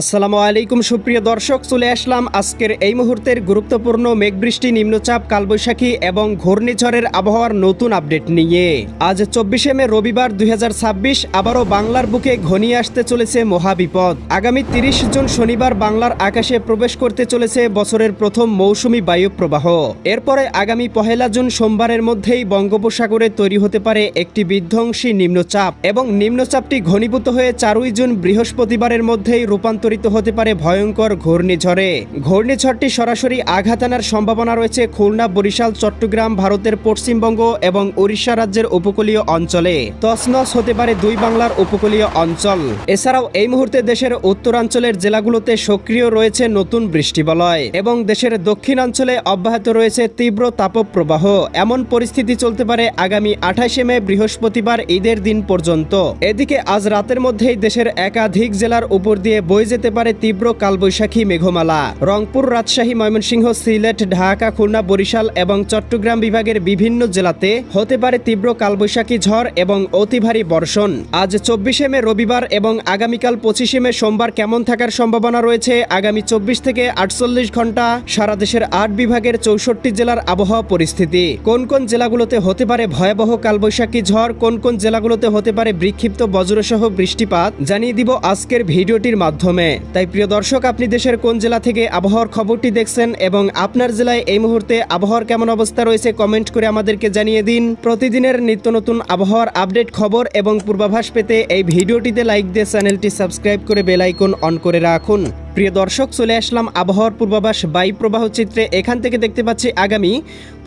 আসসালামু আলাইকুম সুপ্রিয় দর্শক, চলে আসলাম আজকের এই মুহূর্তের গুরুত্বপূর্ণ মেঘবৃষ্টি, নিম্নচাপ, কালবৈশাখী এবং ঘূর্ণিঝড়ের আবহাওয়ার নতুন আপডেট নিয়ে। আজ 24শে মে রবিবার 2026 আবারও বাংলার বুকে ঘনিয়ে আসতে চলেছে মহাবিপদ। আগামী 30 জুন শনিবার বাংলার আকাশে প্রবেশ করতে চলেছে বছরের প্রথম মৌসুমি বায়ু প্রবাহ। এরপরে আগামী 1 জুন সোমবারের মধ্যেই বঙ্গোপসাগরে তৈরি হতে পারে একটি বিধ্বংসী নিম্নচাপ এবং নিম্নচাপটি ঘনীভূত হয়ে 4 জুন বৃহস্পতিবারের মধ্যেই রূপান্তরিত হতে পারে ভয়ঙ্কর ঘূর্ণিঝড়ে। ঘূর্ণিঝড়টি সরাসরি আঘাত আনার সম্ভাবনা রয়েছে খুলনা, বরিশাল, চট্টগ্রাম, ভারতের পশ্চিমবঙ্গ এবং উড়িষ্যা রাজ্যের উপকূলীয় অঞ্চলে। তছনছ হতে পারে দুই বাংলার উপকূলীয় অঞ্চল। এছাড়াও এই মুহূর্তে দেশের উত্তরাঞ্চলের জেলাগুলোতে সক্রিয় রয়েছে নতুন বৃষ্টিবলয় এবং দেশের দক্ষিণাঞ্চলে অব্যাহত রয়েছে তীব্র তাপপ্রবাহ। এমন পরিস্থিতি চলতে পারে আগামী 28শে মে বৃহস্পতিবার ঈদের দিন পর্যন্ত। এদিকে আজ রাতের মধ্যেই দেশের একাধিক জেলার উপর দিয়ে বয়ে যেতে পারে তীব্র কালবৈশাখী মেঘমালা। রংপুর, রাজশাহী, ময়মনসিংহ, সিলেট, ঢাকা, খুলনা, বরিশাল এবং চট্টগ্রাম বিভাগের বিভিন্ন জেলাতে হতে পারে তীব্র কালবৈশাখী ঝড় এবং অতি ভারী বর্ষণ। আজ 24শে মে রবিবার এবং আগামীকাল 25শে মে সোমবার কেমন থাকার সম্ভাবনা রয়েছে আগামী 24 থেকে 48 ঘন্টা সারা দেশের 8 বিভাগের 64 জেলার আবহাওয়া পরিস্থিতি, কোন কোন জেলাগুলোতে হতে পারে ভয়াবহ কালবৈশাখী ঝড়, কোন কোন জেলাগুলোতে হতে পারে বিক্ষিপ্ত বজ্রসহ বৃষ্টিপাত, জানিয়ে দিব আজকের ভিডিওটির মাধ্যমে। তাই প্রিয় দর্শক, আপনি দেশের কোন জেলা থেকে আবহাওয়ার খবরটি দেখছেন এবং আপনার জেলায় এই মুহূর্তে আবহাওয়ার কেমন অবস্থা রয়েছে কমেন্ট করে আমাদেরকে জানিয়ে দিন। প্রতিদিনের নিত্য নতুন আবহাওয়ার আপডেট খবর এবং পূর্বাভাস পেতে এই ভিডিওটিতে লাইক দিয়ে চ্যানেলটি সাবস্ক্রাইব করে বেল আইকন অন করে রাখুন। প্রিয় দর্শক, চলে আসলাম আবহাওয়ার পূর্বাভাস বায়ু প্রবাহ চিত্রে। এখান থেকে দেখতে পাচ্ছি আগামী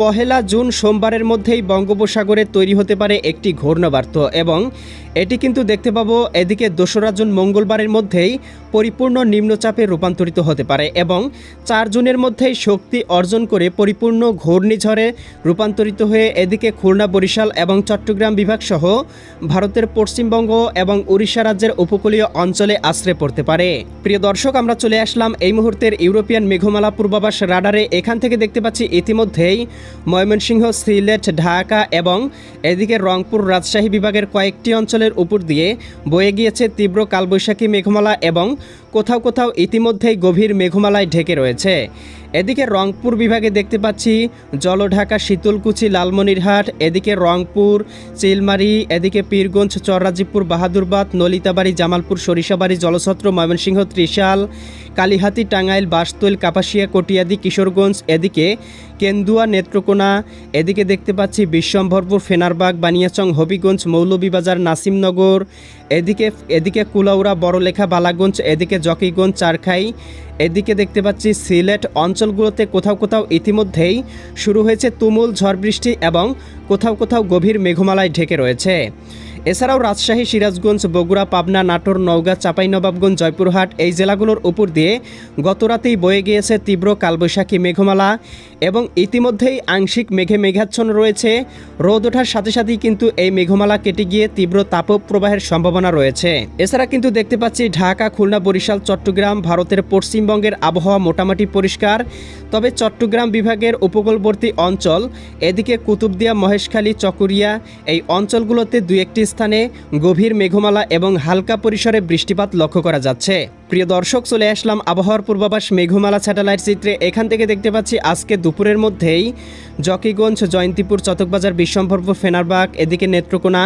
1 জুন সোমবারের মধ্যেই বঙ্গোপসাগরে তৈরি হতে পারে একটি ঘূর্ণাবর্ত এবং এটি কিন্তু দেখতে পাবো এদিকে 2রা জুন মঙ্গলবারের মধ্যেই পরিপূর্ণ নিম্নচাপে রূপান্তরিত হতে পারে এবং 4 জুনের মধ্যেই শক্তি অর্জন করে পরিপূর্ণ ঘূর্ণিঝড়ে রূপান্তরিত হয়ে এদিকে খুলনা, বরিশাল এবং চট্টগ্রাম বিভাগ সহ ভারতের পশ্চিমবঙ্গ এবং উড়িষ্যা রাজ্যের উপকূলীয় অঞ্চলে আশ্রয় পড়তে পারে। প্রিয় দর্শক, আমরা চলে আসলাম এই মুহূর্তের ইউরোপিয়ান মেঘমালা পূর্বাভাস রাডারে। এখান থেকে দেখতে পাচ্ছি ইতিমধ্যেই ময়মনসিংহ, সিলেট, ঢাকা এবং এদিকে রংপুর, রাজশাহী বিভাগের কয়েকটি অঞ্চলের উপর দিয়ে বয়ে গিয়েছে তীব্র কালবৈশাখী মেঘমালা এবং কোথাও কোথাও ইতিমধ্যেই গভীর মেঘমালায় ঢেকে রয়েছে। এদিকে রংপুর বিভাগে দেখতে পাচ্ছি জলঢাকা, শীতলকুচি, লালমনিরহাট, এদিকে রংপুর, চিলমারি, এদিকে পীরগঞ্জ, চররাজীবপুর, বাহাদুরবাদ, নলিতাবাড়ি, জামালপুর, সরিষাবাড়ি, জলছত্র, ময়মনসিংহ, ত্রিশাল, কালিহাতী, টাঙ্গাইল, বাসতৈল, কাপাসিয়া, কটিয়াদি, কিশোরগঞ্জ, এদিকে কেন্দুয়া, নেত্রকোনা, এদিকে দেখতে পাচ্ছি বিশ্বম্ভরপুর, ফেনারবাগ, বানিয়াচং, হবিগঞ্জ, মৌলভীবাজার, নাসিমনগর, এদিকে কুলাউড়া, বড়লেখা, বালাগঞ্জ, এদিকে জকিগঞ্জ, চারখাই, এদিকে দেখতে পাচ্ছি সিলেট অঞ্চলগুলোতে কোথাও কোথাও ইতিমধ্যেই শুরু হয়েছে তুমুল ঝড় বৃষ্টি এবং কোথাও কোথাও গভীর মেঘমালায় ঢেকে রয়েছে। এছাড়াও রাজশাহী, সিরাজগঞ্জ, বগুড়া, পাবনা, নাটোর, নওগাঁ, চাঁপাইনবাবগঞ্জ, জয়পুরহাট এই জেলাগুলোর উপর দিয়ে গতরাতেই বয়ে গিয়েছে তীব্র কালবৈশাখী মেঘমালা এবং ইতিমধ্যেই আংশিক মেঘে মেঘাচ্ছন্ন রয়েছে। রোদ ওঠার সাথে সাথেই কিন্তু এই মেঘমালা কেটে গিয়ে তীব্র তাপপ্রবাহের সম্ভাবনা রয়েছে। এছাড়া কিন্তু দেখতে পাচ্ছি ঢাকা, খুলনা, বরিশাল, চট্টগ্রাম, ভারতের পশ্চিমবঙ্গের আবহাওয়া মোটামুটি পরিষ্কার, তবে চট্টগ্রাম বিভাগের উপকূলবর্তী অঞ্চল, এদিকে কুতুবদিয়া, মহেশখালী, চকরিয়া এই অঞ্চলগুলোতে 2-1টি স্থানে গভীর মেঘমালা এবং হালকা পরিসরে বৃষ্টিপাত লক্ষ্য করা যাচ্ছে। প্রিয় দর্শক, চলে আসলাম আবহাওয়ার পূর্বাভাস মেঘমালা স্যাটেলাইট চিত্রে। এখান থেকে দেখতে পাচ্ছি আজকে দুপুরের মধ্যেই জকিগঞ্জ, জয়ন্তীপুর, চতকবাজার, বিশ্বম্ভরপুর, ফেনারবাগ, এদিকে নেত্রকোনা,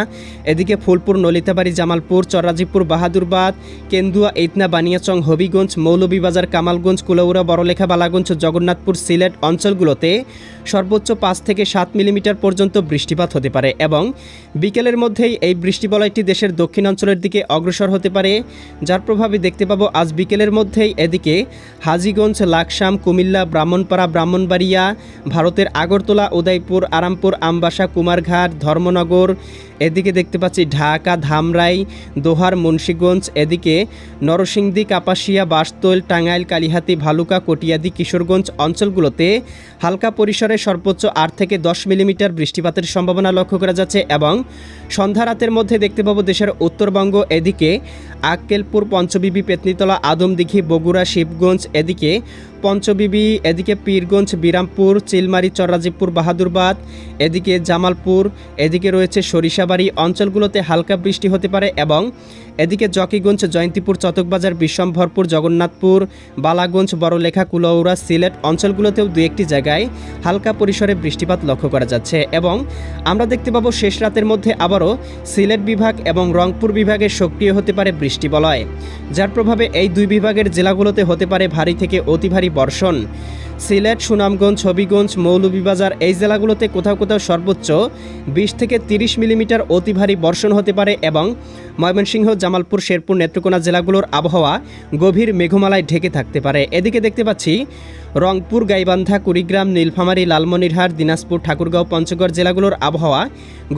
এদিকে ফুলপুর, নলিতাবাড়ি, জামালপুর, চররাজীবপুর, বাহাদুরবাদ, কেন্দুয়া, ইতনা, বানিয়াচং, হবিগঞ্জ, মৌলভীবাজার, কামালগঞ্জ, কুলাউড়া, বড়লেখা, বালাগঞ্জ, জগন্নাথপুর, সিলেট অঞ্চলগুলোতে সর্বোচ্চ 5 থেকে 7 মিলিমিটার পর্যন্ত বৃষ্টিপাত হতে পারে এবং বিকেলের মধ্যেই এই বৃষ্টিবলয়টি দেশের দক্ষিণাঞ্চলের দিকে অগ্রসর হতে পারে, যার প্রভাবে দেখতে পাবো আজ বিকেলের মধ্যেই এদিকে হাজীগঞ্জ, লাকসাম, কুমিল্লা, ব্রাহ্মণপাড়া, ব্রাহ্মণবাড়িয়া, ভারতের আগরতলা, উদয়পুর, আরামপুর, আমবাসা, কুমারঘাট, ধর্মনগর, এদিকে দেখতে পাচ্ছি ঢাকা, ধামরাই, দোহার, মুন্সীগঞ্জ, এদিকে নরসিংদী, কাপাসিয়া, বাসতৈল, টাঙ্গাইল, কালিহাতী, ভালুকা, কটিয়াদি, কিশোরগঞ্জ অঞ্চলগুলোতে হালকা পরিসরে সর্বোচ্চ 8 থেকে 10 মিলিমিটার বৃষ্টিপাতের সম্ভাবনা লক্ষ্য করা যাচ্ছে এবং সন্ধ্যা রাতের মধ্যে দেখতে পাবো দেশের উত্তরবঙ্গ, এদিকে আক্কেলপুর, পঞ্চবিবি, পেতনিতলা, আদমদিঘি, বগুড়া, শিবগঞ্জ, এদিকে পঞ্চবিবি, এদিকে পীরগঞ্জ, বিরামপুর, চিলমারি, চররাজীবপুর, বাহাদুরবাদ, এদিকে জামালপুর, এদিকে রয়েছে সরিষাবাড়ি অঞ্চলগুলোতে হালকা বৃষ্টি হতে পারে এবং এদিকে জকিগঞ্জ, জয়ন্তীপুর, চতকবাজার, বিশ্বম্ভরপুর, জগন্নাথপুর, বালাগঞ্জ, বড়লেখা, কুলাউড়া, সিলেট অঞ্চলগুলোতেও দু একটি জায়গায় হালকা পরিসরে বৃষ্টিপাত লক্ষ্য করা যাচ্ছে এবং আমরা দেখতে পাবো শেষ রাতের মধ্যে আবারও সিলেট বিভাগ এবং রংপুর বিভাগে সক্রিয় হতে পারে বৃষ্টিবলয়, যার প্রভাবে এই দুই বিভাগের জেলাগুলোতে হতে পারে ভারী থেকে অতি ভারী বর্ষণ। সিলেট, সুনামগঞ্জ, হবিগঞ্জ, মৌলভীবাজার এই জেলাগুলোতে কোথাও কোথাও সর্বোচ্চ 20 থেকে 30 মিলিমিটার অতি ভারী বর্ষণ হতে পারে এবং ময়মনসিংহ, জামালপুর, শেরপুর, নেত্রকোনা জেলাগুলোর আবহাওয়া গভীর মেঘমালায় ঢেকে থাকতে পারে। এদিকে দেখতে পাচ্ছি রংপুর, গাইবান্ধা, কুড়িগ্রাম, নীলফামারী, লালমনিরহাট, দিনাজপুর, ঠাকুরগাঁও, পঞ্চগড় জেলাগুলোর আবহাওয়া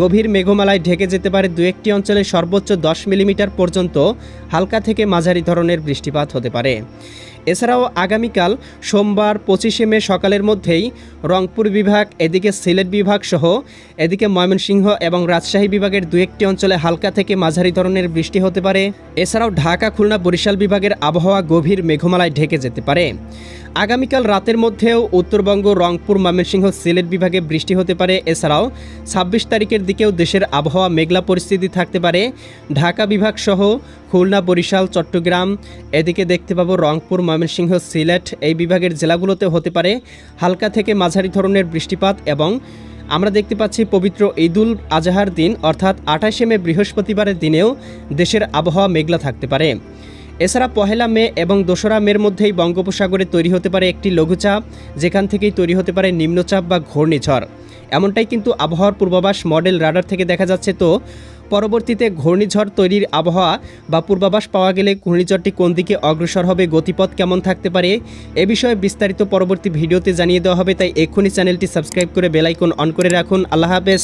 গভীর মেঘমালায় ঢেকে যেতে পারে। দু একটি অঞ্চলে সর্বোচ্চ 10 মিলিমিটার পর্যন্ত হালকা থেকে মাঝারি ধরনের বৃষ্টিপাত হতে পারে। এছাড়াও আগামীকাল সোমবার 25শে মে সকালের মধ্যেই রংপুর বিভাগ, এদিকে সিলেট বিভাগ সহ এদিকে ময়মনসিংহ এবং রাজশাহী বিভাগের দু একটি অঞ্চলে হালকা থেকে মাঝারি ধরনের বৃষ্টি হতে পারে। এছাড়াও ঢাকা, খুলনা, বরিশাল বিভাগের আবহাওয়া গভীর মেঘমালায় ঢেকে যেতে পারে। আগামীকাল রাতের মধ্যেও উত্তরবঙ্গ, রংপুর, ময়মনসিংহ, সিলেট বিভাগে বৃষ্টি হতে পারে। এছাড়াও 26 তারিখের দিকেও দেশের আবহাওয়া মেঘলা পরিস্থিতি থাকতে পারে। ঢাকা বিভাগ সহ খুলনা, বরিশাল, চট্টগ্রাম, এদিকে দেখতে পাবো রংপুর, ময়মনসিংহ, সিলেট এই বিভাগের জেলাগুলোতে হতে পারে হালকা থেকে মাঝারি ধরনের বৃষ্টিপাত এবং আমরা দেখতে পাচ্ছি পবিত্র ঈদুল আজহার দিন অর্থাৎ 28শে মে বৃহস্পতিবারের দিনেও দেশের আবহাওয়া মেঘলা থাকতে পারে। এছাড়া 1 মে এবং 2রা মের মধ্যেই বঙ্গোপসাগরে তৈরি হতে পারে একটি লঘুচাপ, যেখান থেকেই তৈরি হতে পারে নিম্নচাপ বা ঘূর্ণিঝড়। এমনটাই কিন্তু আবহাওয়ার পূর্বাভাস মডেল রাডার থেকে দেখা যাচ্ছে। তো পরবর্তীতে ঘূর্ণিঝড় তৈরির আবহাওয়া বা পূর্বাভাস পাওয়া গেলে ঘূর্ণিঝড়টি কোন দিকে অগ্রসর হবে, গতিপথ কেমন থাকতে পারে এ বিষয়ে বিস্তারিত পরবর্তী ভিডিওতে জানিয়ে দেওয়া হবে। তাই এক্ষুনি চ্যানেলটি সাবস্ক্রাইব করে বেল আইকন অন করে রাখুন। আল্লাহ হাফেজ।